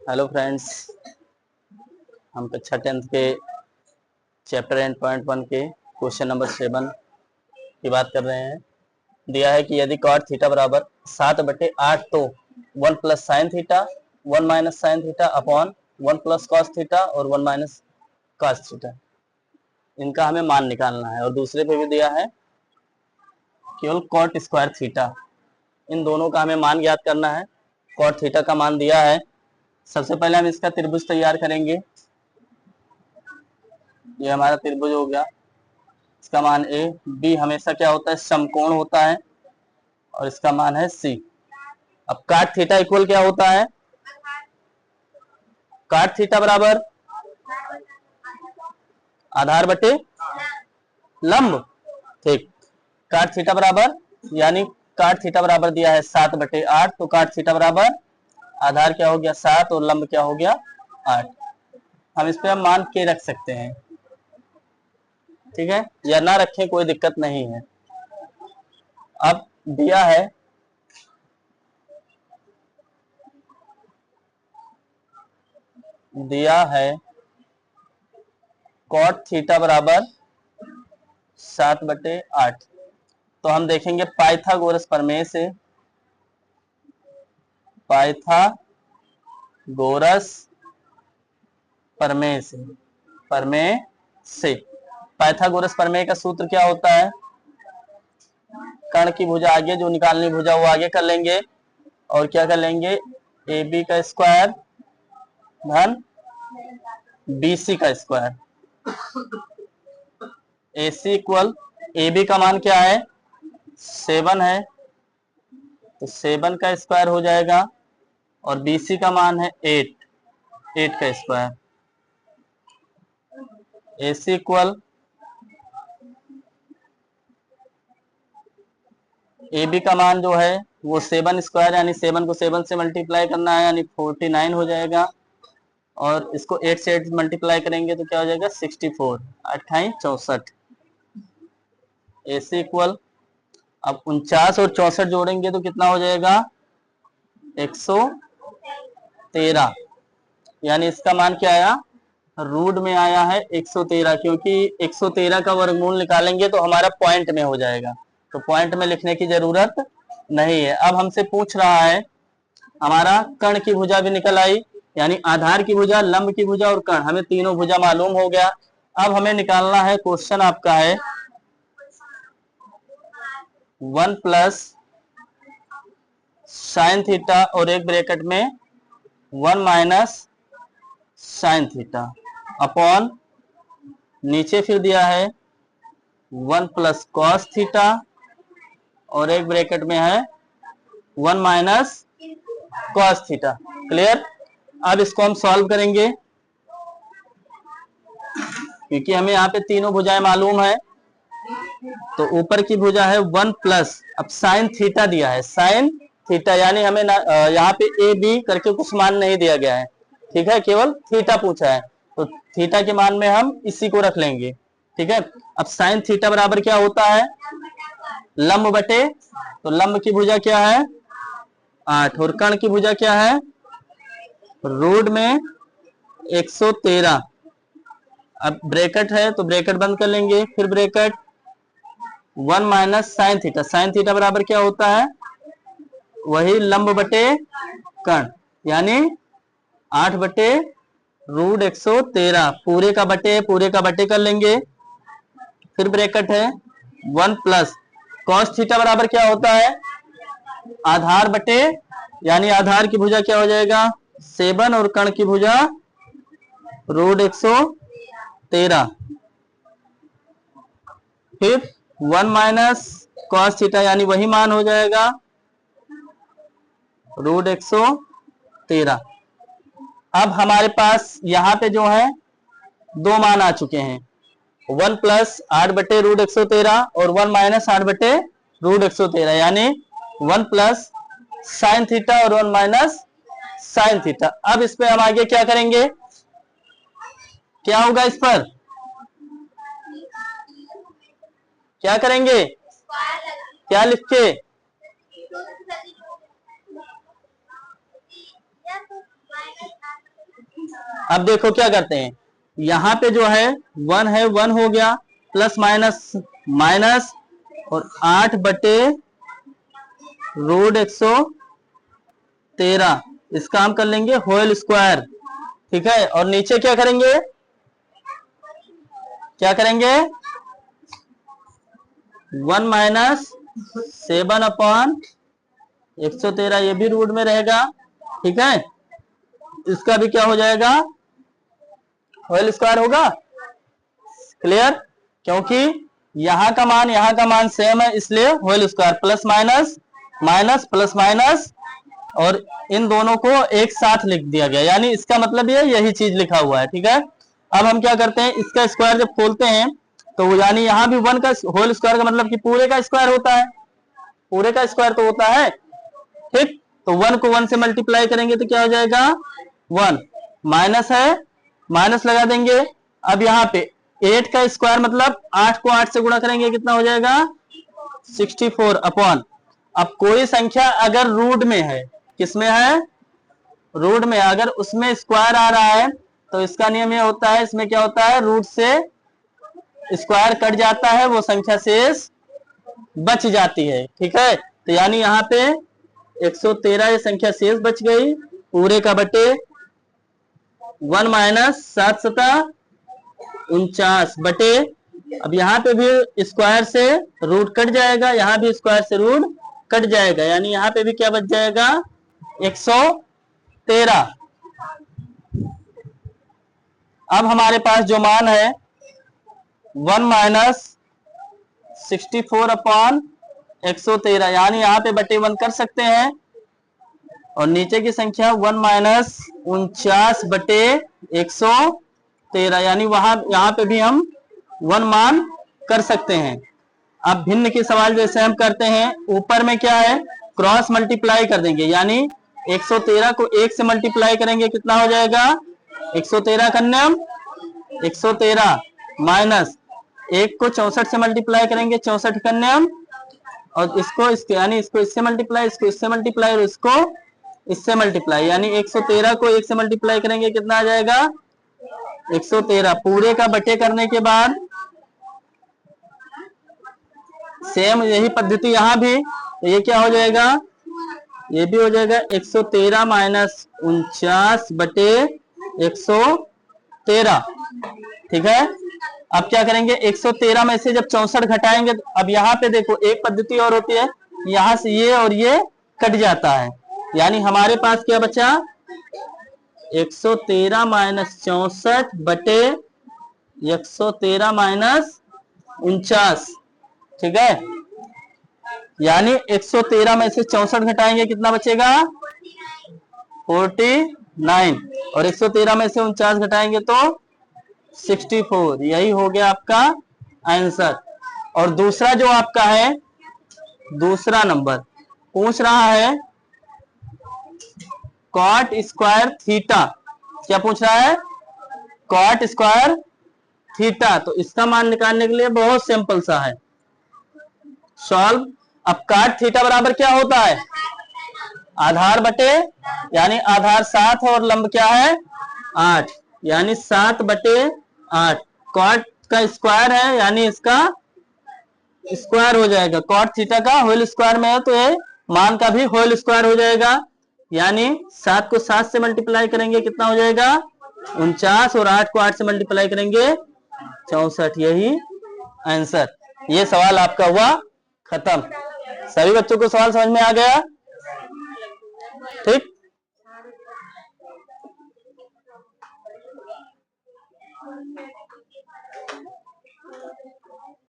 Hello friends, हम कक्षा 10th के चैप्टर एंड पॉइंट 1 के क्वेश्चन नंबर 7 की बात कर रहे हैं। दिया है कि यदि कॉट थीटा बराबर 7/8 तो 1 plus sine theta 1 minus sine theta upon 1 plus cos theta और 1 माइनस कॉस थीटा, इनका हमें मान निकालना है। और दूसरे पे भी दिया है केवल कॉट स्क्वायर थीटा, इन दोनों का हमें मान ज्ञात करना है। कॉट थीटा का मान दिया है। सबसे पहले हम इसका त्रिभुज तैयार करेंगे। ये हमारा त्रिभुज हो गया, इसका मान ए। बी हमेशा क्या होता है, समकोण होता है और इसका मान है सी। अब काट थीटा इक्वल क्या होता है, काट थीटा बराबर आधार बटे लंब। ठीक, काट थीटा बराबर यानी काट थीटा बराबर दिया है 7/8, तो काट थीटा बराबर आधार क्या हो गया 7 और लंब क्या हो गया 8। हम इस पे हम मान के रख सकते हैं, ठीक है, या ना रखें कोई दिक्कत नहीं है। अब दिया है कॉट थीटा बराबर 7/8, तो हम देखेंगे पाइथागोरस प्रमेय से, पाइथागोरस प्रमेय से पाइथागोरस प्रमेय का सूत्र क्या होता है, कर्ण की भुजा आगे जो निकालनी भुजा वो आगे कर लेंगे और क्या कर लेंगे, ए बी का स्क्वायर धन बी सी का square. A C equal A B का मान क्या है 7 है, तो 7 का स्क्वायर हो जाएगा और बी सी का मान है 8 का square. A C equal A B का मान जो है वो 7 स्क्वायर यानी 7 को 7 से मल्टीप्लाई करना है यानी 49 हो जाएगा, और इसको 8 से 8 मल्टीप्लाई करेंगे तो क्या हो जाएगा 64, 28 64। ए सी इक्वल अब 49 और 64 जोड़ेंगे तो कितना हो जाएगा 113, यानी इसका मान क्या आया, रूट में आया है 113, क्योंकि 113 का वर्गमूल निकालेंगे तो हमारा पॉइंट में हो जाएगा, तो पॉइंट में लिखने की जरूरत नहीं है। अब हमसे पूछ रहा है, हमारा कर्ण की भुजा भी निकल आई, यानी आधार की भुजा, लंब की भुजा और कर्ण, हमें तीनों भुजा मालूम हो गया। अब हमें निकालना है, क्वेश्चन आपका है 1 प्लस साइन थीटा और एक ब्रैकेट में 1 माइनस साइन थीटा अपॉन नीचे फिर दिया है 1 प्लस कॉस थीटा और एक ब्रैकेट में है 1 माइनस कॉस थीटा। क्लियर। अब इसको हम सॉल्व करेंगे, क्योंकि हमें यहाँ पे तीनों भुजाएं मालूम है। तो ऊपर की भुजा है 1 प्लस, अब साइन थीटा दिया है, साइन थीटा यानी हमें यहाँ पे ए बी करके कुछ मान नहीं दिया गया है, ठीक है, केवल थीटा पूछा है, तो थीटा के मान में हम इसी को रख लेंगे, ठीक है। अब साइन थीटा बराबर क्या होता है, लंब बटे, तो लंब की भुजा क्या है 8 और कर्ण की भुजा क्या है रूट में 113। अब ब्रैकेट है तो ब्रैकेट बंद कर लेंगे, फिर bracket 1 minus sine theta, sine theta बराबर क्या होता है वही लंब बटे कर्ण, यानी 8/√113, पूरे का बटे कर लेंगे, फिर ब्रैकेट है 1 प्लस कॉस थीटा बराबर क्या होता है आधार बटे, यानी आधार की भुजा क्या हो जाएगा 7 और कर्ण की भुजा √113, फिर 1 माइनस कॉस थीटा यानी वही मान हो जाएगा √113। अब हमारे पास यहाँ पे जो है दो मान आ चुके हैं, 1 प्लस 8/√113 और 1 माइनस 8/√113, यानी 1 प्लस साइन थीटा और 1 माइनस साइन थीटा। अब इस पे हम आगे क्या करेंगे, क्या होगा इस पर क्या करेंगे, क्या लिख के अब देखो क्या करते हैं, यहाँ पे जो है 1 है, 1 हो गया, प्लस माइनस माइनस, और 8 बटे रूट 113, इसका हम कर लेंगे होल स्क्वायर। ठीक है, और नीचे क्या करेंगे, क्या करेंगे, 1 माइनस 7 अपॉन 113, ये भी रूट में रहेगा। ठीक है, इसका भी क्या हो जाएगा, होल स्क्वायर होगा। क्लियर, क्योंकि यहां का मान सेम है, इसलिए whole square, plus minus minus plus minus, और इन दोनों को एक साथ लिख दिया गया, यानी इसका मतलब ये यही चीज लिखा हुआ है। ठीक है, अब हम क्या करते हैं, इसका स्क्वायर जब खोलते हैं तो यानी यहाँ भी 1 का होल स्क्वायर का मतलब कि पूरे का स्क्वायर होता है, पूरे का स्क्वायर तो होता है। ठीक, तो 1 को 1 से मल्टीप्लाई करेंगे तो क्या हो जाएगा, 1 माइनस है, माइनस लगा देंगे। अब यहाँ पे 8 का स्क्वायर मतलब 8 को 8 से गुणा करेंगे, कितना हो जाएगा, 64 अपॉन, अब कोई संख्या अगर रूट में है, किसमें है, रूट में, अगर उसमें स्क्वायर आ रहा है तो इसका नियम ये होता है, इसमें क्या होता है, रूट से स्क्वायर कट जाता है, वो संख्या शेष बच जाती है। ठीक है, तो यानी यहाँ पे 113 ये संख्या शेष बच गई, पूरे का बटे 1 माइनस 7 सता 49 बटे, अब यहाँ पे भी स्क्वायर से रूट कट जाएगा, यहाँ भी स्क्वायर से रूट कट जाएगा, यानी यहाँ पे भी क्या बच जाएगा, 113। अब हमारे पास जो मान है 1 माइनस 64 अपॉन 113, यानी यहाँ पे बटे 1 कर सकते हैं, और नीचे की संख्या 1 माइनस 49 बटे 113, यानी यहाँ पे भी हम 1 मान कर सकते हैं। अब भिन्न के सवाल जैसे हम करते हैं, ऊपर में क्या है, क्रॉस मल्टीप्लाई कर देंगे, यानी 113 को 1 से मल्टीप्लाई करेंगे, कितना हो जाएगा, 113 कन्यम 113 माइनस 1 को 64 से मल्टीप्लाई करेंगे, 64 कन्यम, और इसको यानी इसको इससे मल्टीप्लाई, इसको इससे मल्टीप्लाई, और इसको इससे मल्टीप्लाई, यानी 113 को 1 से मल्टीप्लाई करेंगे, कितना आ जाएगा, 113, पूरे का बटे करने के बाद सेम यही पद्धति यहाँ भी, तो ये क्या हो जाएगा, ये भी हो जाएगा 113 माइनस 49 बटे 113। ठीक है, अब क्या करेंगे, 113 में से जब 64 घटाएंगे, अब यहाँ पे देखो एक पद्धति और होती है, यहाँ से ये और ये कट जाता है, यानी हमारे पास क्या बचा, 113 माइनस 64 बटे 113 माइनस 49। ठीक है, यानी 113 में से 64 घटाएंगे, कितना बचेगा, 49, और 113 में से 49 घटाएंगे तो 64, यही हो गया आपका आंसर। और दूसरा जो आपका है, दूसरा नंबर पूछ रहा है कॉट स्क्वायर थीटा, क्या पूछ रहा है, कॉट स्क्वायर थीटा, तो इसका मान निकालने के लिए बहुत सिंपल सा है, सॉल्व। अब कॉट थीटा बराबर क्या होता है, आधार बटे, यानी आधार 7 और लंब क्या है 8, यानी 7 बटे 8, कॉट का स्क्वायर है, यानी इसका स्क्वायर हो जाएगा, कॉट थीटा का होल स्क्वायर में है तो ये मान का भी होल स्क्वायर हो जाएगा, यानी 7 को 7 से मल्टीप्लाई करेंगे, कितना हो जाएगा 49, और 8 को 8 से मल्टीप्लाई करेंगे 64, यही आंसर। ये सवाल आपका हुआ खत्म। सभी बच्चों को सवाल समझ में आ गया, ठीक।